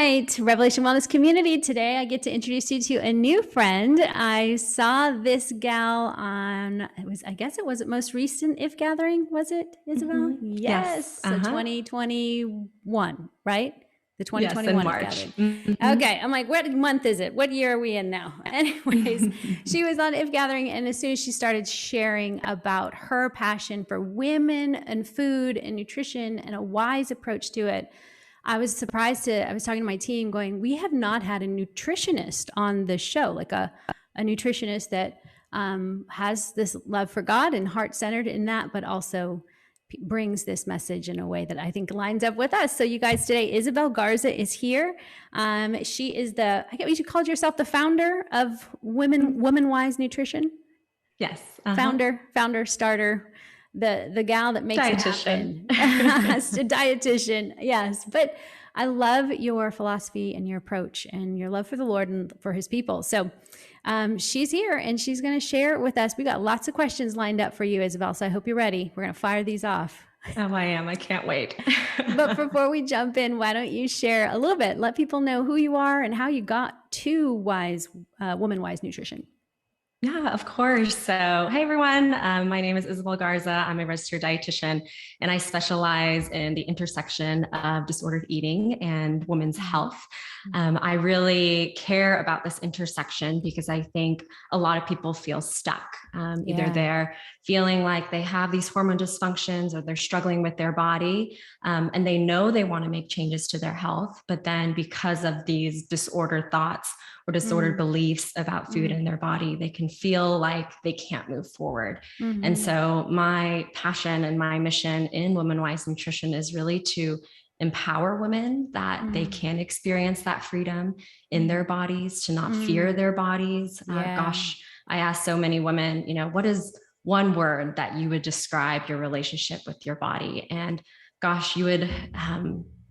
right, Revelation Wellness Community. Today I get to introduce you to a new friend. I saw this gal on, I guess it was the most recent If Gathering, was it, Isabel? Yes. Yes. So Uh-huh. 2021, right? The Yes, in 2021 If March. Gathering. Okay. I'm like, what month is it? What year are we in now? Anyways, she was on If Gathering, and as soon as she started sharing about her passion for women and food and nutrition and a wise approach to it, I was surprised I was talking to my team going, we have not had a nutritionist on the show, like a nutritionist that has this love for God and heart centered in that, but also brings this message in a way that I think lines up with us. So you guys today, Isabel Garza is here. She is I get what you called yourself, the founder of Woman Wise Nutrition. Yes. Founder, starter, the gal that makes Dietitian. it happen. A dietitian, yes. But I love your philosophy and your approach and your love for the Lord and for his people. So she's here and she's going to share with us. We got lots of questions lined up for you, Isabel. So I hope you're ready. We're going to fire these off. Oh, I am. I can't wait. But before we jump in, why don't you share a little bit? Let people know who you are and how you got to Woman Wise Nutrition. Yeah, of course. So, hey everyone, my name is Isabel Garza. I'm a registered dietitian, and I specialize in the intersection of disordered eating and women's health. I really care about this intersection because I think a lot of people feel stuck. Either they're feeling like they have these hormone dysfunctions or they're struggling with their body, and they know they want to make changes to their health, but then because of these disordered thoughts or disordered beliefs about food in their body, they can feel like they can't move forward. And so my passion and my mission in Woman Wise Nutrition is really to empower women that they can experience that freedom in their bodies, to not fear their bodies. Gosh, I ask so many women, what is one word that you would describe your relationship with your body? And gosh,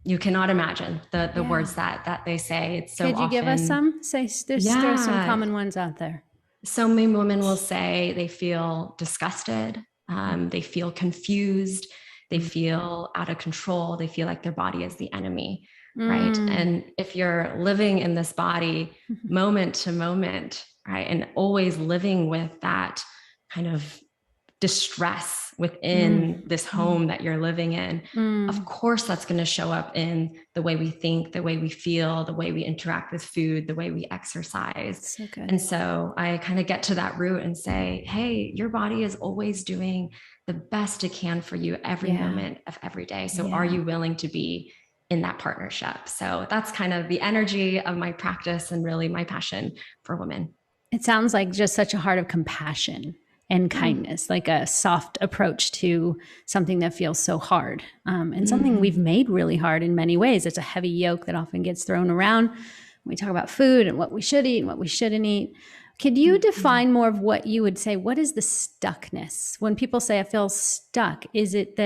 you cannot imagine the words that they say. It's so Could you give us some? Throw some common ones out there. So many women will say they feel disgusted. They feel confused. They feel out of control. They feel like their body is the enemy, right? And if you're living in this body moment to moment, right, and always living with that kind of distress within this home that you're living in, of course, that's going to show up in the way we think, the way we feel, the way we interact with food, the way we exercise. And so I kind of get to that root and say, hey, your body is always doing the best it can for you every moment of every day. So are you willing to be in that partnership? So that's kind of the energy of my practice and really my passion for women. It sounds like just such a heart of compassion and kindness, like a soft approach to something that feels so hard, and something we've made really hard in many ways. It's a heavy yoke that often gets thrown around when we talk about food and what we should eat and what we shouldn't eat. Could you define more of what you would say? What is the stuckness? When people say I feel stuck, is it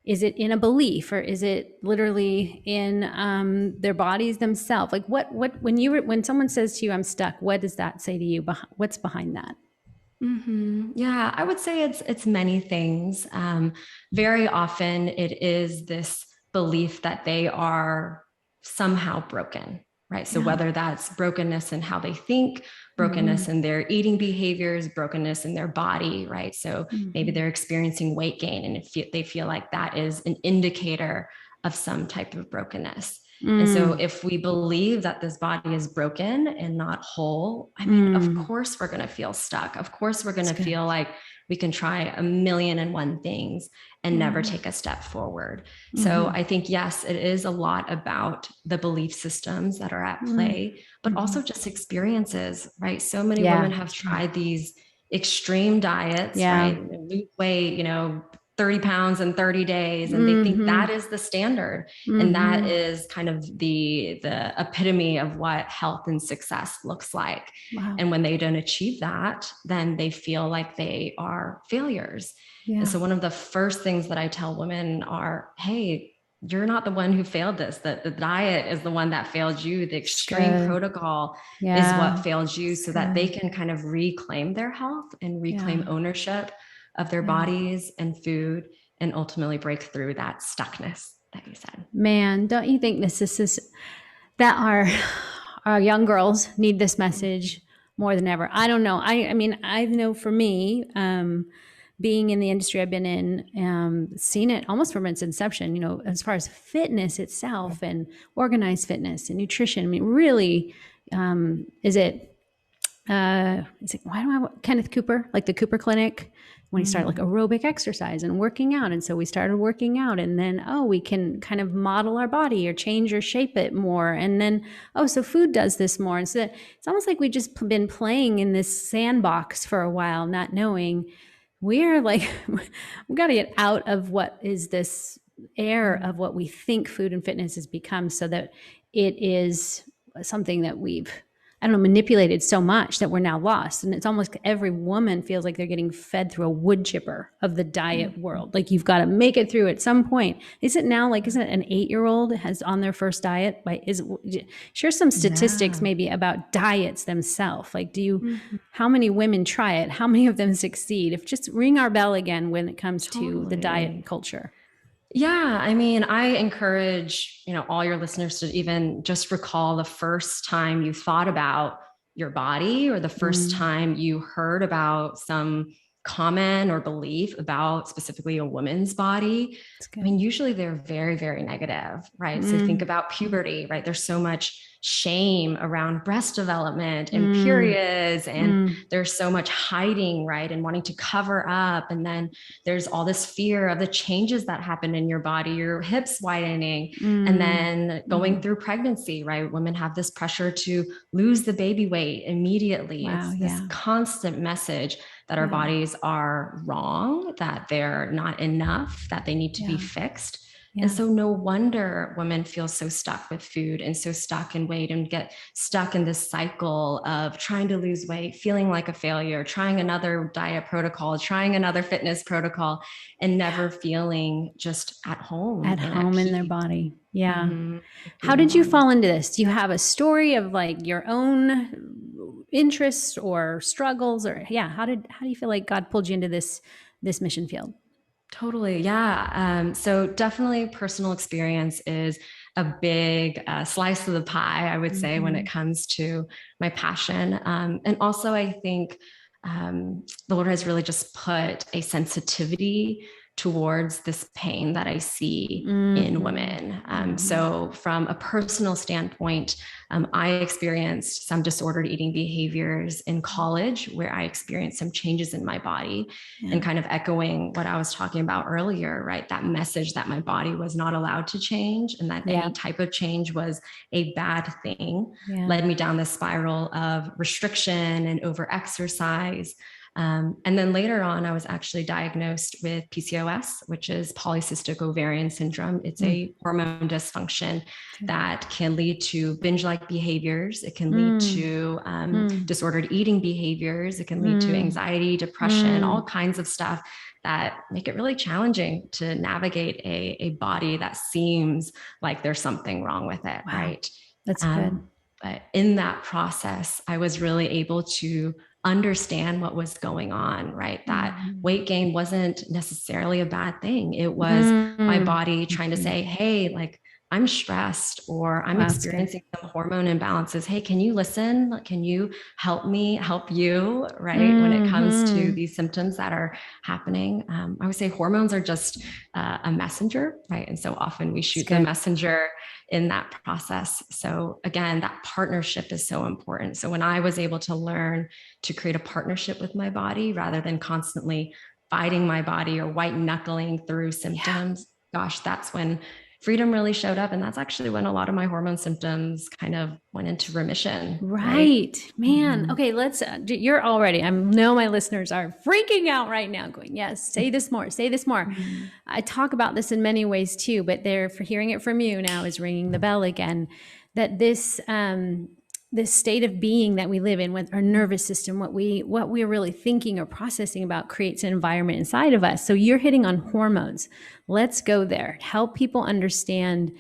in a belief, or is it literally in their bodies themselves? Like when someone says to you, I'm stuck, what does that say to you? What's behind that? Yeah, I would say it's many things. Very often it is this belief that they are somehow broken, right? So whether that's brokenness in how they think, brokenness in their eating behaviors, brokenness in their body, right? So maybe they're experiencing weight gain and they feel like that is an indicator of some type of brokenness. And so if we believe that this body is broken and not whole, I mean, of course, we're going to feel stuck. Of course, we're going to feel like we can try 1,000,001 things and never take a step forward. So I think, yes, it is a lot about the belief systems that are at play, but also just experiences, right? So many women have tried these extreme diets, right? Lose weight, 30 pounds in 30 days. And they think that is the standard. And that is kind of the epitome of what health and success looks like. And when they don't achieve that, then they feel like they are failures. And so one of the first things that I tell women are, hey, you're not the one who failed this, that the diet is the one that failed you. The extreme protocol is what failed you, so that they can kind of reclaim their health and reclaim ownership of their bodies and food, and ultimately break through that stuckness that you said. Man, don't you think this is that our young girls need this message more than ever. I don't know. I mean, I know for me, being in the industry I've been in, seen it almost from its inception, you know, as far as fitness itself and organized fitness and nutrition. I mean, really, is it why do I want Kenneth Cooper, like the Cooper Clinic, when he started like aerobic exercise and working out. And so we started working out, and then, oh, we can kind of model our body or change or shape it more. And then, oh, so food does this more. And so it's almost like we've just been playing in this sandbox for a while, not knowing we're like, we got to get out of what is this air of what we think food and fitness has become, so that it is something that we've, I don't know, manipulated so much that we're now lost. And it's almost every woman feels like they're getting fed through a wood chipper of the diet world. Like you've got to make it through at some point. Is it now like, isn't it an 8-year-old has on their first diet? Share some statistics maybe about diets themselves. Like, how many women try it? How many of them succeed? If just ring our bell again when it comes to the diet culture. Yeah. I mean, I encourage, all your listeners to even just recall the first time you thought about your body, or the first time you heard about some comment or belief about specifically a woman's body. I mean, usually they're very, very negative, right? So think about puberty, right? There's so much shame around breast development and periods, and there's so much hiding, right? And wanting to cover up. And then there's all this fear of the changes that happen in your body, your hips widening, and then going through pregnancy, right? Women have this pressure to lose the baby weight immediately. It's this constant message that our bodies are wrong, that they're not enough, that they need to be fixed. And so no wonder women feel so stuck with food and so stuck in weight, and get stuck in this cycle of trying to lose weight, feeling like a failure, trying another diet protocol, trying another fitness protocol, and never feeling just at home in their body. Yeah. How did you fall into this? Do you have a story of like your own interests or struggles, or how do you feel like God pulled you into this mission field? Totally. Yeah. So definitely personal experience is a big slice of the pie, I would say, when it comes to my passion. And also, I think the Lord has really just put a sensitivity towards this pain that I see in women. So from a personal standpoint, I experienced some disordered eating behaviors in college, where I experienced some changes in my body, and kind of echoing what I was talking about earlier, right? That message that my body was not allowed to change, and that any type of change was a bad thing, led me down this spiral of restriction and overexercise. And then later on, I was actually diagnosed with PCOS, which is polycystic ovarian syndrome. It's a hormone dysfunction that can lead to binge-like behaviors. It can lead to disordered eating behaviors. It can lead to anxiety, depression, all kinds of stuff that make it really challenging to navigate a body that seems like there's something wrong with it, right? That's good. But in that process, I was really able to understand what was going on, right? That weight gain wasn't necessarily a bad thing. It was my body trying to say, hey, like, I'm stressed, or I'm experiencing some hormone imbalances. Hey, can you listen? Can you help me help you? Right. When it comes to these symptoms that are happening, I would say hormones are just a messenger, right? And so often we shoot the messenger in that process. So again, that partnership is so important. So when I was able to learn to create a partnership with my body, rather than constantly fighting my body or white knuckling through symptoms, gosh, that's when freedom really showed up. And that's actually when a lot of my hormone symptoms kind of went into remission. Right. Man. Okay. You're already, I know my listeners are freaking out right now going, yes, say this more, say this more. I talk about this in many ways too, but for hearing it from you now is ringing the bell again, that this state of being that we live in with our nervous system, what we're really thinking or processing about, creates an environment inside of us. So you're hitting on hormones. Let's go there. Help people understand,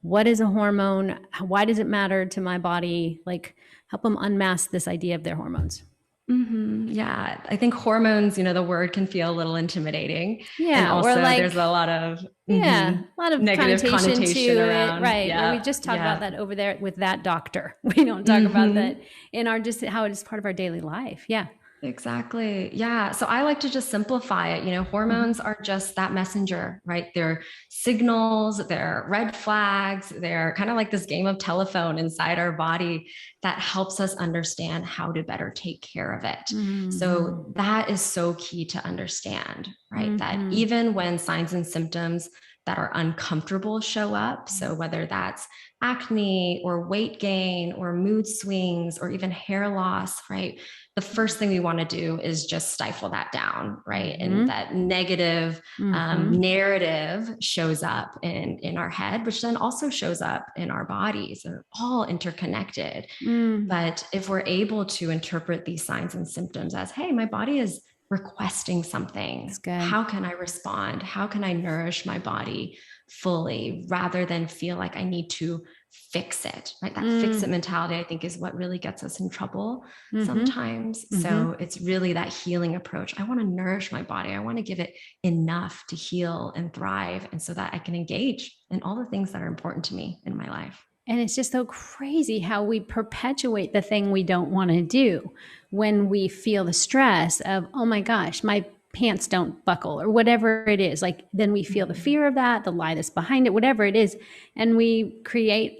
what is a hormone? Why does it matter to my body? Like, help them unmask this idea of their hormones. Yeah, I think hormones, the word can feel a little intimidating. And Yeah, or also there's like, a lot of yeah, a lot of negative connotation to connotation it, around. right? Or we Yeah, just talk about yeah. that over there with that doctor. We don't talk about that in our, just how it is part of our daily life. Yeah. Exactly. Yeah. So I like to just simplify it. Hormones are just that messenger, right? They're signals, they're red flags, they're kind of like this game of telephone inside our body that helps us understand how to better take care of it. So that is so key to understand, right? That even when signs and symptoms that are uncomfortable show up, so whether that's acne or weight gain or mood swings or even hair loss, right? The first thing we want to do is just stifle that down, right? And that negative narrative shows up in our head, which then also shows up in our bodies. They're all interconnected. But if we're able to interpret these signs and symptoms as, hey, my body is requesting something. How can I respond? How can I nourish my body fully rather than feel like I need to fix it, right? That fix it mentality, I think, is what really gets us in trouble sometimes. So it's really that healing approach. I want to nourish my body. I want to give it enough to heal and thrive. And so that I can engage in all the things that are important to me in my life. And it's just so crazy how we perpetuate the thing we don't want to do when we feel the stress of, oh my gosh, my pants don't buckle or whatever it is. Like then we feel the fear of that, the lie that's behind it, whatever it is. And we create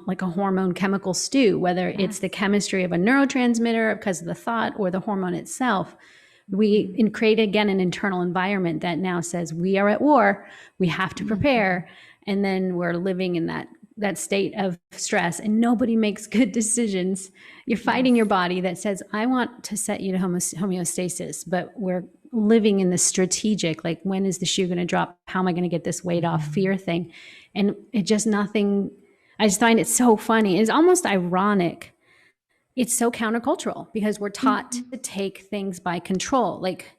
like a hormone chemical stew, whether it's the chemistry of a neurotransmitter because of the thought or the hormone itself. We create again an internal environment that now says we are at war, we have to prepare. And then we're living in that state of stress and nobody makes good decisions. You're fighting your body that says, I want to set you to homeostasis, but we're living in the strategic, like when is the shoe going to drop? How am I going to get this weight off fear thing? And it just nothing, I just find it so funny. It's almost ironic. It's so countercultural because we're taught to take things by control, like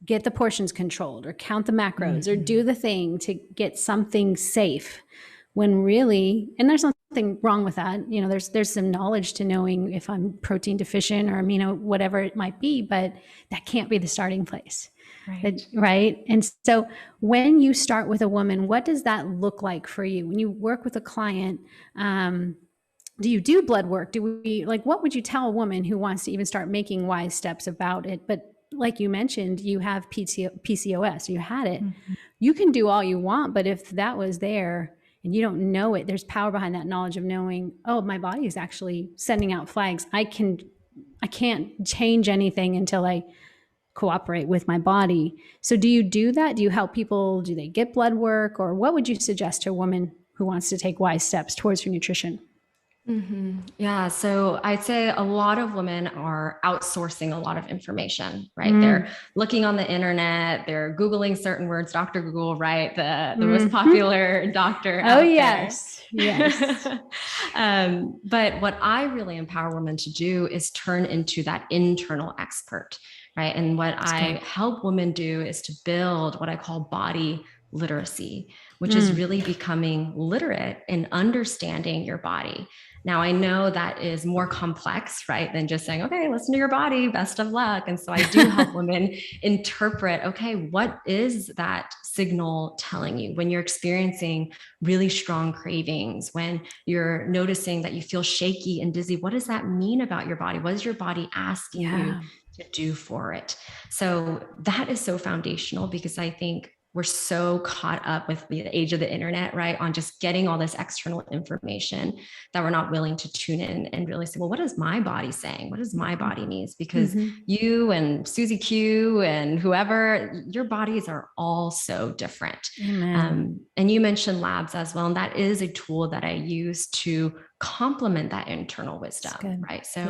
get the portions controlled or count the macros or do the thing to get something safe. When really, and there's nothing wrong with that. There's some knowledge to knowing if I'm protein deficient or amino, whatever it might be, but that can't be the starting place. Right. And so when you start with a woman, what does that look like for you? When you work with a client, do you do blood work? What would you tell a woman who wants to even start making wise steps about it? But like you mentioned, you have PCOS, you had it. You can do all you want, but if that was there, and you don't know it, there's power behind that knowledge of knowing, oh, my body is actually sending out flags. I can't change anything until I cooperate with my body. So do you do that? Do you help people? Do they get blood work? Or what would you suggest to a woman who wants to take wise steps towards her nutrition? Yeah. So I'd say a lot of women are outsourcing a lot of information, right? They're looking on the internet, they're Googling certain words, Dr. Google, right? The most popular doctor out there. Yes. But what I really empower women to do is turn into that internal expert, right? And what I help women do is to build what I call body literacy, which is really becoming literate in understanding your body. Now, I know that is more complex, right, than just saying, okay, listen to your body, best of luck. And so I do help women interpret, okay, what is that signal telling you when you're experiencing really strong cravings, when you're noticing that you feel shaky and dizzy? What does that mean about your body? What is your body asking you to do for it? So that is so foundational because I think we're so caught up with the age of the internet, right? On just getting all this external information that we're not willing to tune in and really say, well, what is my body saying? What does my body needs? Because you and Susie Q and whoever, your bodies are all so different. And you mentioned labs as well. And that is a tool that I use to complement that internal wisdom, right? So,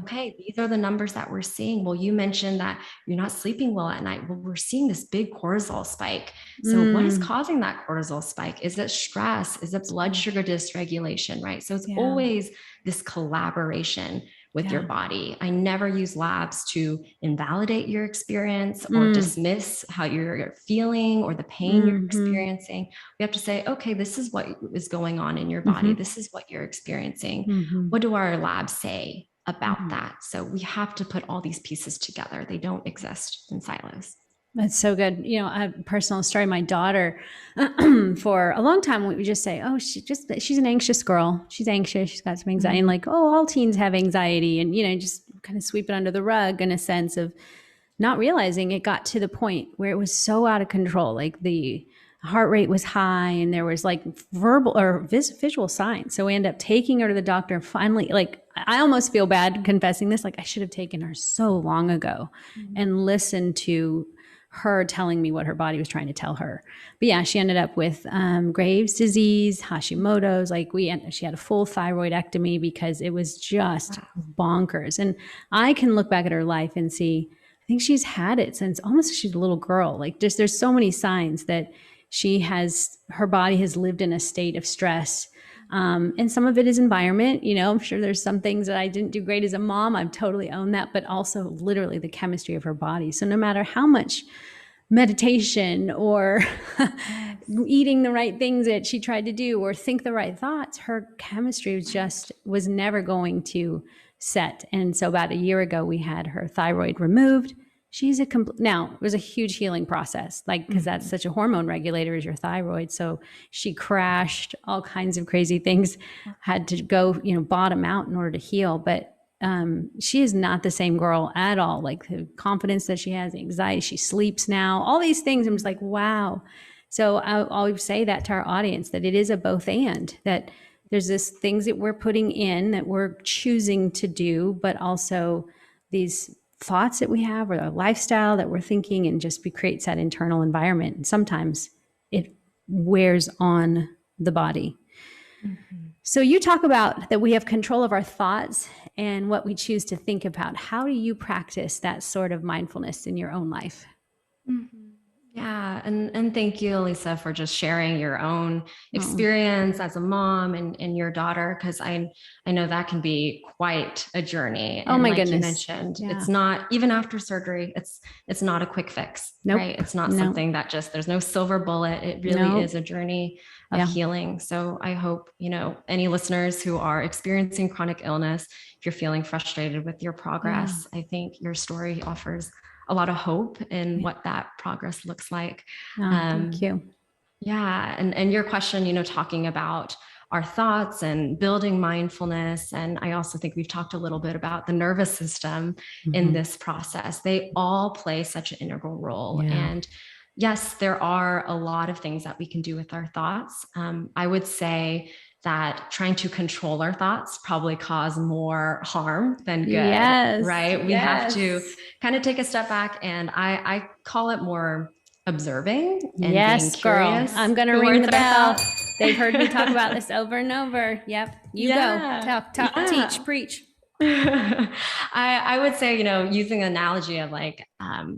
okay, these are the numbers that we're seeing. Well, you mentioned that you're not sleeping well at night. Well, we're seeing this big cortisol spike. So what is causing that cortisol spike? Is it stress? Is it blood sugar dysregulation, right? So it's always this collaboration with your body. I never use labs to invalidate your experience or dismiss how you're feeling or the pain you're experiencing. We have to say, okay, this is what is going on in your body. This is what you're experiencing. What do our labs say? about that. So we have to put all these pieces together. They don't exist in silos. That's so good. You know, a personal story, my daughter, for a long time, we would just say, oh, she's an anxious girl. She's anxious. She's got some anxiety. And like, oh, all teens have anxiety. And, you know, just kind of sweep it under the rug in a sense of not realizing it got to the point where it was so out of control. Like the heart rate was high and there was like verbal or visual signs. So we end up taking her to the doctor. Finally, like, I almost feel bad confessing this. Like I should have taken her so long ago and listened to her telling me what her body was trying to tell her. But yeah, she ended up with Graves' disease, Hashimoto's. Like she had a full thyroidectomy because it was just bonkers. And I can look back at her life and see, I think she's had it since almost she's a little girl. Like there's so many signs that her body has lived in a state of stress. And some of it is environment. You know, I'm sure there's some things that I didn't do great as a mom. I've totally owned that, but also literally the chemistry of her body. So no matter how much meditation or eating the right things that she tried to do or think the right thoughts, her chemistry was never going to set. And so about a year ago, we had her thyroid removed. Now it was a huge healing process, like, because that's such a hormone regulator is your thyroid. So she crashed, all kinds of crazy things, had to go, you know, bottom out in order to heal. But she is not the same girl at all. Like the confidence that she has, the anxiety, she sleeps now, all these things. I'm just like, wow. So I always say that to our audience, that it is a both and, that there's this things that we're putting in that we're choosing to do, but also these thoughts that we have or the lifestyle that we're thinking, and just creates that internal environment. And sometimes it wears on the body. Mm-hmm. So you talk about that we have control of our thoughts and what we choose to think about. How do you practice that sort of mindfulness in your own life? Mm-hmm. Yeah. And thank you, Alisa, for just sharing your own experience as a mom and your daughter, because I know that can be quite a journey. Oh, and my like goodness. you mentioned, it's not, even after surgery, it's not a quick fix, right? It's not something that there's no silver bullet. It really is a journey of healing. So I hope, you know, any listeners who are experiencing chronic illness, if you're feeling frustrated with your progress, I think your story offers a lot of hope in what that progress looks like. Thank you. Yeah. And your question, you know, talking about our thoughts and building mindfulness. And I also think we've talked a little bit about the nervous system in this process. They all play such an integral role. And yes, there are a lot of things that we can do with our thoughts. I would say that trying to control our thoughts probably cause more harm than good, right? We have to kind of take a step back, and I call it more observing and being curious. Girl. I'm going to ring the bell. They've heard me talk about this over and over. Yep. You go. Talk, teach, preach. I would say, you know, using an analogy of like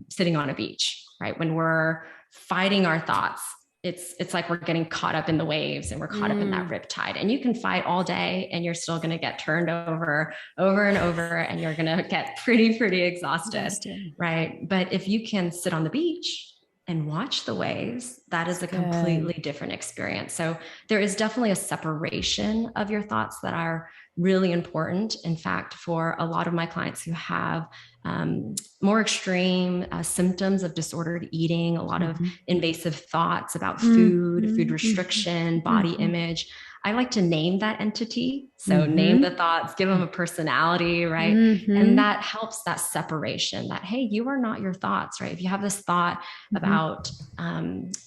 sitting on a beach, right? When we're fighting our thoughts, it's like we're getting caught up in the waves and we're caught up in that riptide, and you can fight all day and you're still going to get turned over and over, and you're going to get pretty exhausted, right? But if you can sit on the beach and watch the waves, that is a completely different experience. So there is definitely a separation of your thoughts that are really important. In fact, for a lot of my clients who have more extreme symptoms of disordered eating, a lot of invasive thoughts about food restriction, body image, I like to name that entity. So name the thoughts, give them a personality, right? And that helps that separation, that, hey, you are not your thoughts, right? If you have this thought about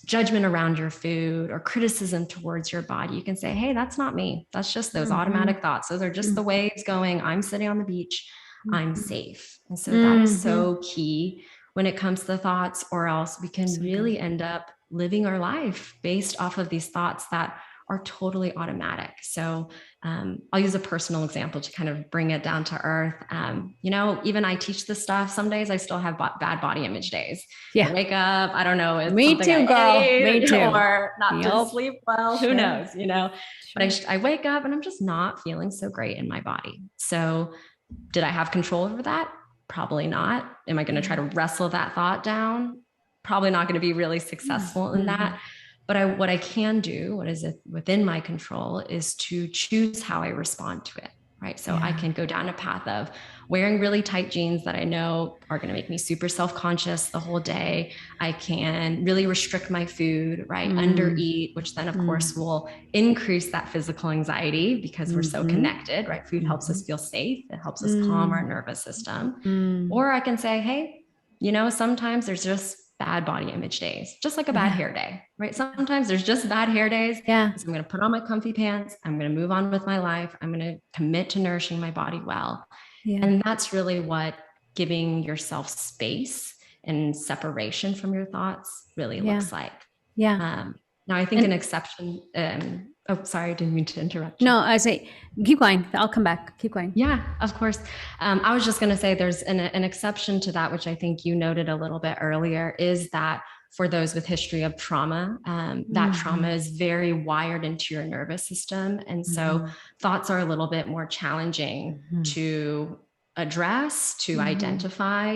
judgment around your food or criticism towards your body, you can say, hey, that's not me. That's just those automatic thoughts. Those are just the waves going, I'm sitting on the beach, I'm safe. And so that is so key when it comes to the thoughts, or else we can really end up living our life based off of these thoughts that are totally automatic. So I'll use a personal example to kind of bring it down to earth. You know, even I teach this stuff. Some days I still have bad body image days. I wake up, I don't know. It's me too, girl. Me too. Or not to sleep well. Who knows, you know, but I wake up and I'm just not feeling so great in my body. So did I have control over that? Probably not. Am I going to try to wrestle that thought down? Probably not going to be really successful in that. But what I can do, what is it within my control, is to choose how I respond to it, right? So I can go down a path of wearing really tight jeans that I know are going to make me super self-conscious the whole day. I can really restrict my food, right? Undereat, which then of course will increase that physical anxiety because we're so connected, right? Food helps us feel safe. It helps us calm our nervous system. Or I can say, hey, sometimes there's just bad body image days, just like a bad hair day, right? Sometimes there's just bad hair days. Yeah. So I'm going to put on my comfy pants. I'm going to move on with my life. I'm going to commit to nourishing my body well. Yeah. And that's really what giving yourself space and separation from your thoughts really looks like. Yeah. Now I think an exception, oh, sorry, I didn't mean to interrupt you. No, I say, keep going. I'll come back. Keep going. Yeah, of course. I was just going to say there's an exception to that, which I think you noted a little bit earlier, is that for those with history of trauma, that trauma is very wired into your nervous system. And so thoughts are a little bit more challenging to address, to identify.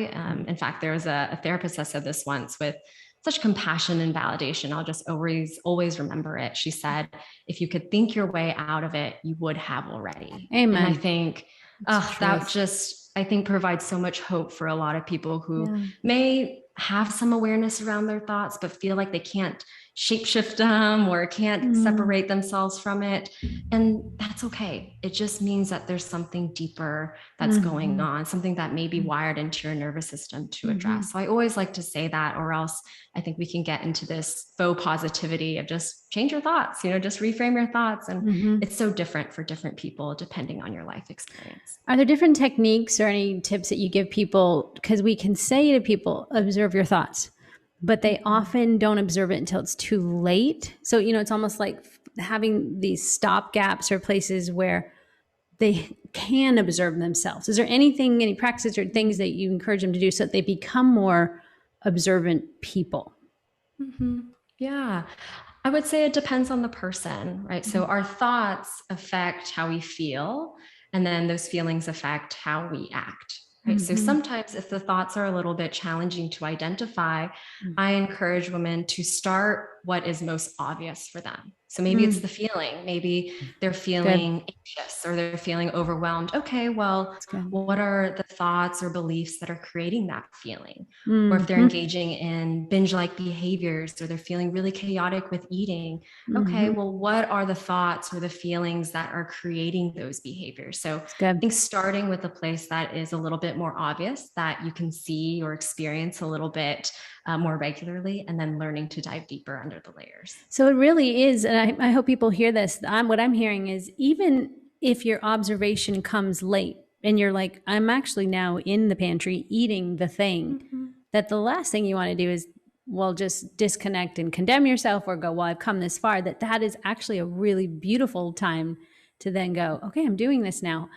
In fact, there was a therapist that said this once with such compassion and validation. I'll just always remember it. She said, if you could think your way out of it, you would have already. Amen. And I think that just, I think provides so much hope for a lot of people who may have some awareness around their thoughts, but feel like they can't shapeshift them or can't separate themselves from it. And that's okay. It just means that there's something deeper that's going on, something that may be wired into your nervous system to address. So I always like to say that, or else I think we can get into this faux positivity of just change your thoughts, just reframe your thoughts. And it's so different for different people depending on your life experience. Are there different techniques or any tips that you give people? Because we can say to people, observe your thoughts, but they often don't observe it until it's too late. So, it's almost like having these stop gaps or places where they can observe themselves. Is there any practices or things that you encourage them to do so that they become more observant people? Yeah, I would say it depends on the person, right? So our thoughts affect how we feel, and then those feelings affect how we act. Right? So sometimes if the thoughts are a little bit challenging to identify, I encourage women to start what is most obvious for them. So maybe it's the feeling, maybe they're feeling anxious or they're feeling overwhelmed. Okay, well, what are the thoughts or beliefs that are creating that feeling? Or if they're engaging in binge-like behaviors or they're feeling really chaotic with eating, okay, well, what are the thoughts or the feelings that are creating those behaviors? So I think starting with a place that is a little bit more obvious that you can see or experience a little bit more regularly, and then learning to dive deeper under the layers. So it really is, and I hope people hear this. What I'm hearing is, even if your observation comes late and you're like, I'm actually now in the pantry eating the thing, that the last thing you want to do is, well, just disconnect and condemn yourself or go, well, I've come this far. That is actually a really beautiful time to then go, okay, I'm doing this now.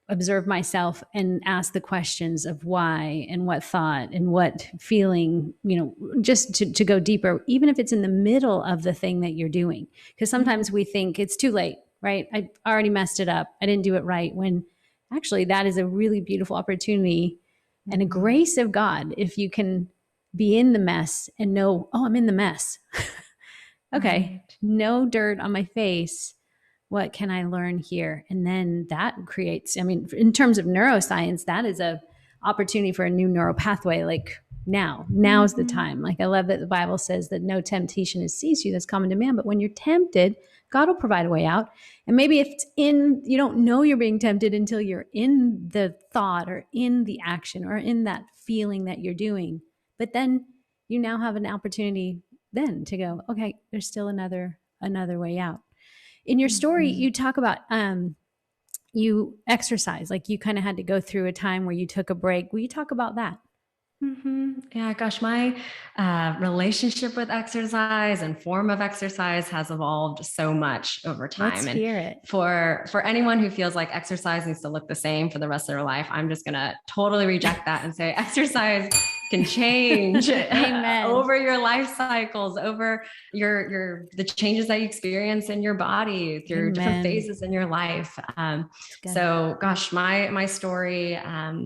Observe myself and ask the questions of why and what thought and what feeling, just to go deeper, even if it's in the middle of the thing that you're doing. Because sometimes we think it's too late, right? I already messed it up. I didn't do it right. When actually that is a really beautiful opportunity and a grace of God. If you can be in the mess and know, oh, I'm in the mess. Okay. No dirt on my face. What can I learn here? And then that creates, in terms of neuroscience, that is a opportunity for a new neural pathway. Like now's the time. Like I love that the Bible says that no temptation has seized you that's common to man, but when you're tempted, God will provide a way out. And maybe if you don't know you're being tempted until you're in the thought or in the action or in that feeling that you're doing. But then you now have an opportunity then to go, okay, there's still another way out. In your story, you talk about you exercise, like you kind of had to go through a time where you took a break. Will you talk about that? Yeah, gosh, my relationship with exercise and form of exercise has evolved so much over time. Let's hear it. For anyone who feels like exercise needs to look the same for the rest of their life, I'm just going to totally reject that and say exercise can change over your life cycles, over the changes that you experience in your body through different phases in your life. So gosh, my story,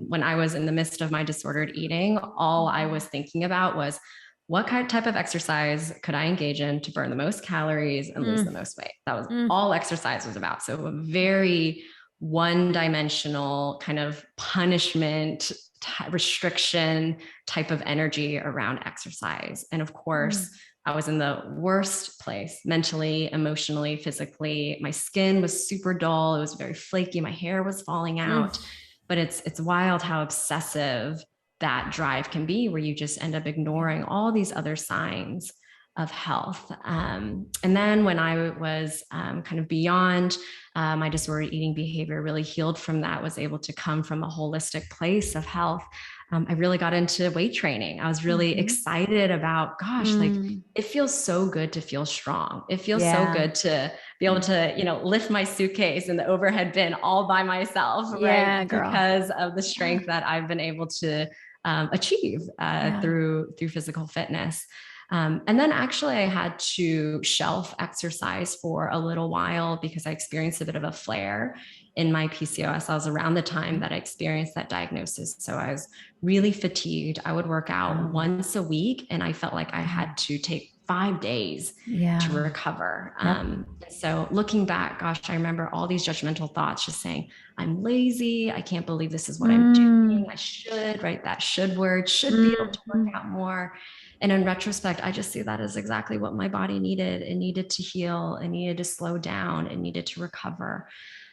when I was in the midst of my disordered eating, all I was thinking about was what type of exercise could I engage in to burn the most calories and lose the most weight. That was all exercise was about. So a very one-dimensional kind of punishment, restriction type of energy around exercise. And of course, I was in the worst place mentally, emotionally, physically. My skin was super dull. It was very flaky. My hair was falling out. But it's wild how obsessive that drive can be, where you just end up ignoring all these other signs of health. And then when I was kind of beyond my disordered eating behavior, really healed from that, was able to come from a holistic place of health. I really got into weight training. I was really excited about, gosh, like it feels so good to feel strong. It feels so good to be able to, you know, lift my suitcase in the overhead bin all by myself, right? Because of the strength that I've been able to achieve through physical fitness. And then actually I had to shelf exercise for a little while because I experienced a bit of a flare in my PCOS. I was around the time that I experienced that diagnosis. So I was really fatigued. I would work out once a week and I felt like I had to take 5 days to recover. So looking back, gosh, I remember all these judgmental thoughts just saying, I'm lazy. I can't believe this is what I'm doing. I should, right? That should word, should be able to work out more. And in retrospect, I just see that as exactly what my body needed. It needed to heal. It needed to slow down. It needed to recover.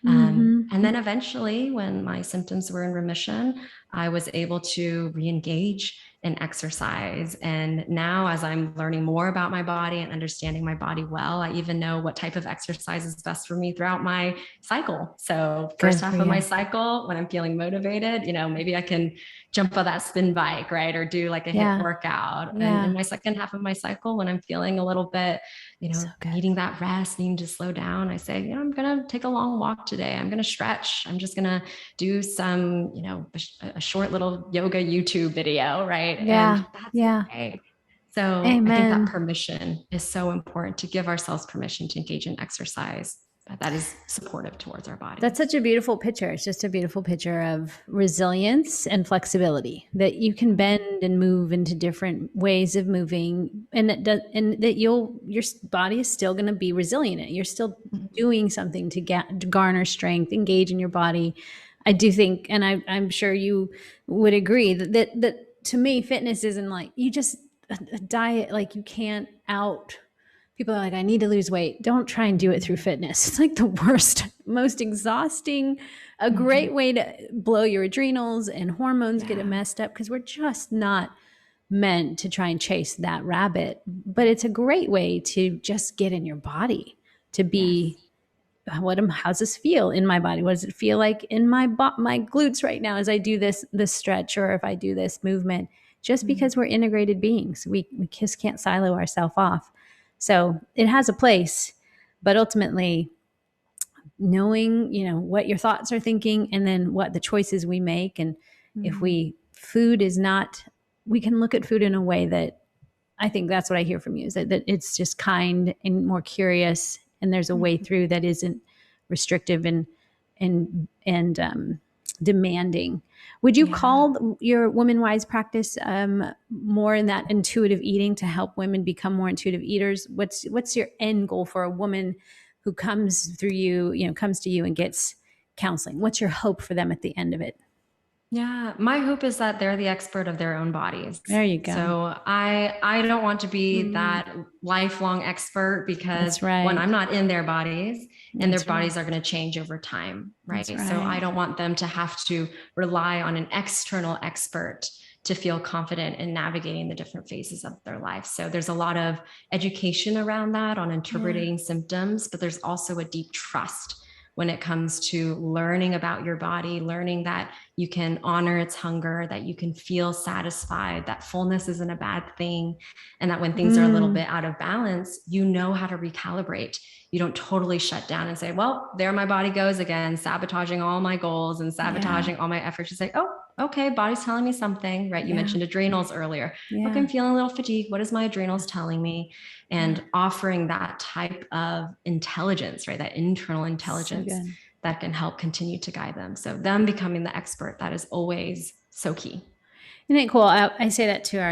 And then eventually, when my symptoms were in remission, I was able to re-engage in exercise. And now, as I'm learning more about my body and understanding my body well, I even know what type of exercise is best for me throughout my cycle. So first half of my cycle, when I'm feeling motivated, you know, maybe I can jump on that spin bike, right? Or do like a HIIT workout. And in my second half of my cycle, when I'm feeling a little bit, you know, needing that rest, needing to slow down, I say, you know, I'm going to take a long walk today. I'm going to stretch. I'm just going to do some, you know, a short little yoga YouTube video, right? And that's okay. So I think that permission is so important, to give ourselves permission to engage in exercise that is supportive towards our body. That's such a beautiful picture. It's just a beautiful picture of resilience and flexibility, that you can bend and move into different ways of moving, and that your body is still going to be resilient. You're still doing something to garner strength, engage in your body. I do think, and I'm sure you would agree that to me, fitness isn't like you just a diet. Like you can't people are like, I need to lose weight. Don't try and do it through fitness. It's like the worst, most exhausting, a great way to blow your adrenals and hormones get messed up, because we're just not meant to try and chase that rabbit. But it's a great way to just get in your body, to be, how's this feel in my body? What does it feel like in my glutes right now as I do this stretch, or if I do this movement? Just because we're integrated beings, we just can't silo ourselves off. So it has a place, but ultimately knowing, you know, what your thoughts are thinking, and then what the choices we make. And if food is not, we can look at food in a way that, I think that's what I hear from you, is that it's just kind and more curious. And there's a way through that isn't restrictive and demanding. Would you call your Woman Wise practice more in that intuitive eating, to help women become more intuitive eaters? What's your end goal for a woman who comes to you and gets counseling? What's your hope for them at the end of it? Yeah, my hope is that they're the expert of their own bodies. There you go. So I don't want to be that lifelong expert, because when I'm not in their bodies, and their bodies are going to change over time, right? So I don't want them to have to rely on an external expert to feel confident in navigating the different phases of their life. So there's a lot of education around that, on interpreting symptoms, but there's also a deep trust when it comes to learning about your body, learning that you can honor its hunger, that you can feel satisfied, that fullness isn't a bad thing, and that when things are a little bit out of balance, you know how to recalibrate. You don't totally shut down and say, well, there my body goes again, sabotaging all my goals and sabotaging all my efforts. You say, oh, okay, body's telling me something, right? You mentioned adrenals earlier. Okay, I'm feeling a little fatigued. What is my adrenals telling me? And offering that type of intelligence, right? That internal intelligence that can help continue to guide them. So them becoming the expert, that is always so key. Isn't it cool? I say that to our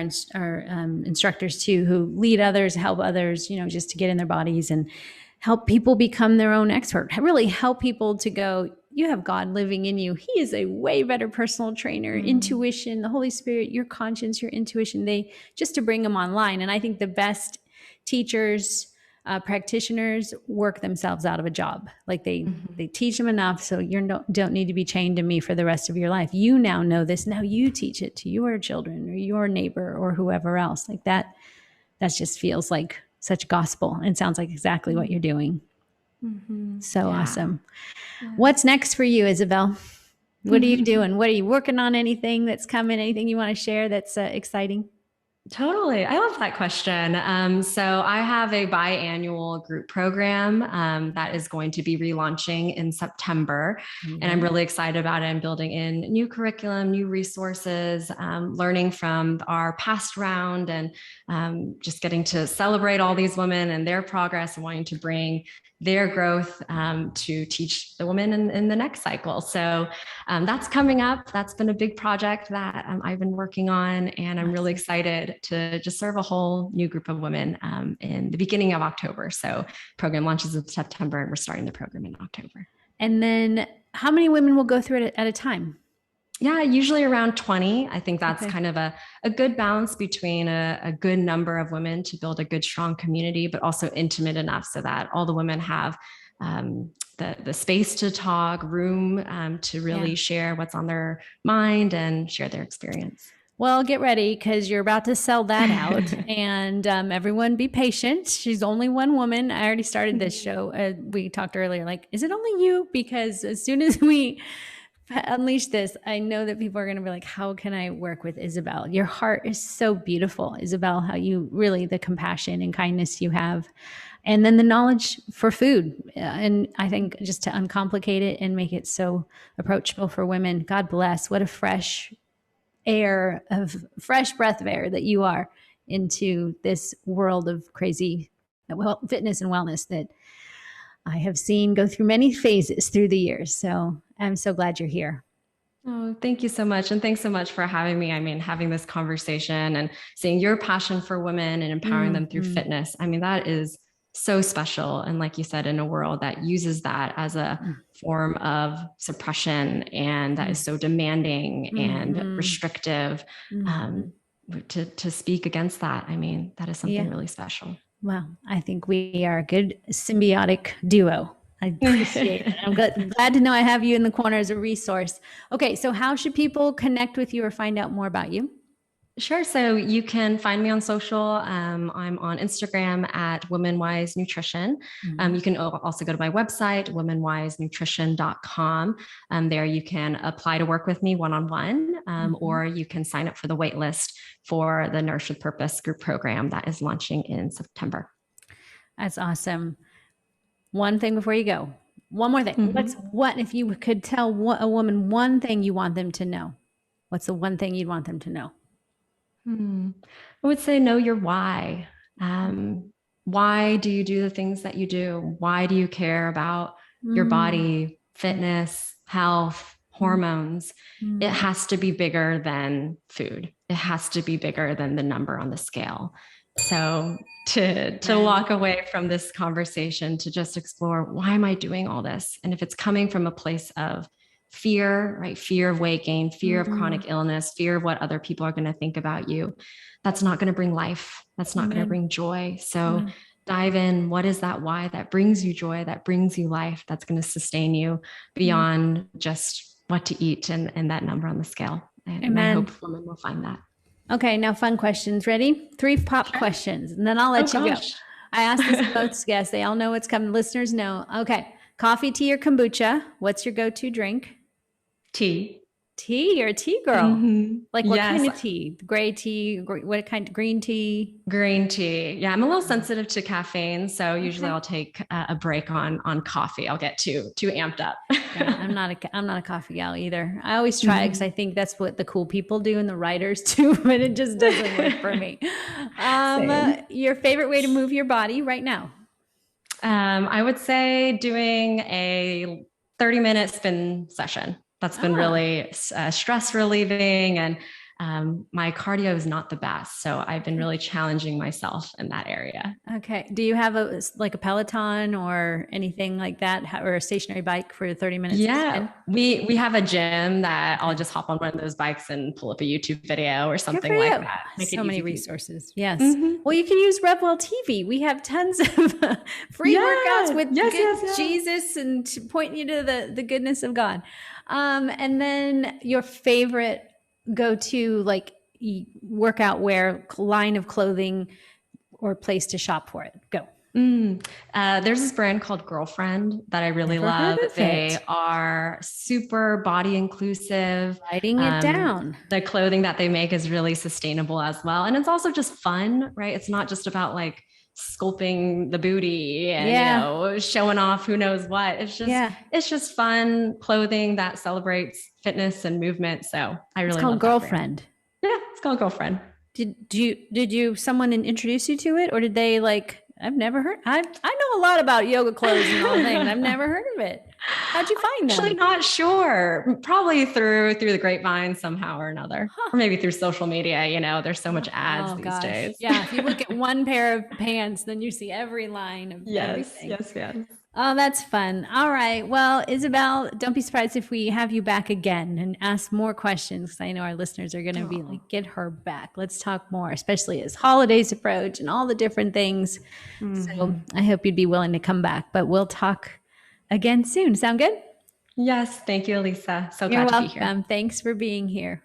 instructors too, who lead others, help others, you know, just to get in their bodies and help people become their own expert. Really help people to go, you have God living in you. He is a way better personal trainer. Intuition, the Holy Spirit, your conscience, your intuition, they just to bring them online. And I think the best teachers, practitioners work themselves out of a job. Like they teach them enough so you don't need to be chained to me for the rest of your life. You now know this. Now you teach it to your children or your neighbor or whoever else. Like that just feels like such gospel and sounds like exactly what you're doing. So awesome. Yes. What's next for you, Isabel? What are you doing? What are you working on? Anything that's coming? Anything you want to share that's exciting? Totally. I love that question. So I have a biannual group program that is going to be relaunching in September. And I'm really excited about it. I'm building in new curriculum, new resources, learning from our past round, and just getting to celebrate all these women and their progress and wanting to bring their growth to teach the women in the next cycle. So that's coming up. That's been a big project that I've been working on, and I'm really excited to just serve a whole new group of women in the beginning of October. So program launches in September, and we're starting the program in October. And then how many women will go through it at a time? Yeah, usually around 20. I think that's kind of a good balance between a good number of women to build a good, strong community, but also intimate enough so that all the women have the space to talk, room to really share what's on their mind and share their experience. Well, get ready because you're about to sell that out. And everyone be patient. She's only one woman. I already started this show. We talked earlier, like, is it only you? Because as soon as we unleash this, I know that people are going to be like, how can I work with Isabel? Your heart is so beautiful, Isabel, how you really, the compassion and kindness you have. And then the knowledge for food. And I think just to uncomplicate it and make it so approachable for women, God bless. What a fresh breath of air that you are into this world of crazy fitness and wellness that I have seen go through many phases through the years. So I'm so glad you're here. Oh, thank you so much. And thanks so much for having me. I mean, having this conversation and seeing your passion for women and empowering them through fitness. I mean, that is so special. And like you said, in a world that uses that as a form of suppression and that is so demanding and restrictive, to speak against that, I mean, that is something really special. Well, I think we are a good symbiotic duo. I appreciate it. I'm glad to know I have you in the corner as a resource. Okay, so how should people connect with you or find out more about you? Sure. So you can find me on social. I'm on Instagram at Womenwise Nutrition. You can also go to my website, womenwisenutrition.com. There you can apply to work with me one-on-one, or you can sign up for the wait list for the Nourish with Purpose group program that is launching in September. That's awesome. One thing before you go. One more thing. What if you could tell a woman one thing you want them to know? What's the one thing you'd want them to know? I would say know your why. Why do you do the things that you do? Why do you care about your body, fitness, health, hormones? It has to be bigger than food. It has to be bigger than the number on the scale. So to walk away from this conversation, to just explore, why am I doing all this? And if it's coming from a place of fear, right? Fear of weight gain, fear of chronic illness, fear of what other people are going to think about you, that's not going to bring life. That's not going to bring joy. So dive in. What is that why that brings you joy, that brings you life, that's going to sustain you beyond just what to eat and that number on the scale. And I hope women will find that. Okay, now fun questions. Ready? 3 pop questions, and then I'll let you go. I asked this to both guests. They all know what's coming. Listeners know. Okay, coffee, tea, or kombucha? What's your go-to drink? Tea. Tea? You're a tea girl. Like what kind of tea? Gray tea? What kind? Green tea? Green tea. Yeah, I'm a little sensitive to caffeine, so usually I'll take a break on coffee. I'll get too amped up. Yeah, I'm not a coffee gal either. I always try because I think that's what the cool people do and the writers do, but it just doesn't work for me. Your favorite way to move your body right now? I would say doing a 30-minute spin session. That's been really stress relieving and my cardio is not the best. So I've been really challenging myself in that area. Okay. Do you have like a Peloton or anything like that, or a stationary bike for 30 minutes? Yeah, we have a gym that I'll just hop on one of those bikes and pull up a YouTube video or something like that. Make so many resources. Yes. Mm-hmm. Well, you can use Revwell TV. We have tons of free workouts with Jesus and pointing you to the goodness of God. And then your favorite go-to like workout wear, line of clothing or place to shop for it. Go. There's this brand called Girlfriend that I really love. They are super body inclusive. Writing it down. The clothing that they make is really sustainable as well. And it's also just fun, right? It's not just about like sculpting the booty and you know, showing off who knows what. It's just fun clothing that celebrates fitness and movement. So I really love Girlfriend. Yeah, it's called Girlfriend. Did you someone introduce you to it, or did they like? I've never heard. I know a lot about yoga clothes and all things. I've never heard of it. How'd you find them? Actually, not sure. Probably through the grapevine somehow or another, or maybe through social media. You know, there's so much ads these days. Yeah, if you look at one pair of pants, then you see every line of everything. Yes. Oh, that's fun. All right. Well, Isabel, don't be surprised if we have you back again and ask more questions, because I know our listeners are going to be like, get her back. Let's talk more, especially as holidays approach and all the different things. So I hope you'd be willing to come back, but we'll talk again soon. Sound good? Yes. Thank you, Alisa. So glad to be here. You're welcome. Thanks for being here.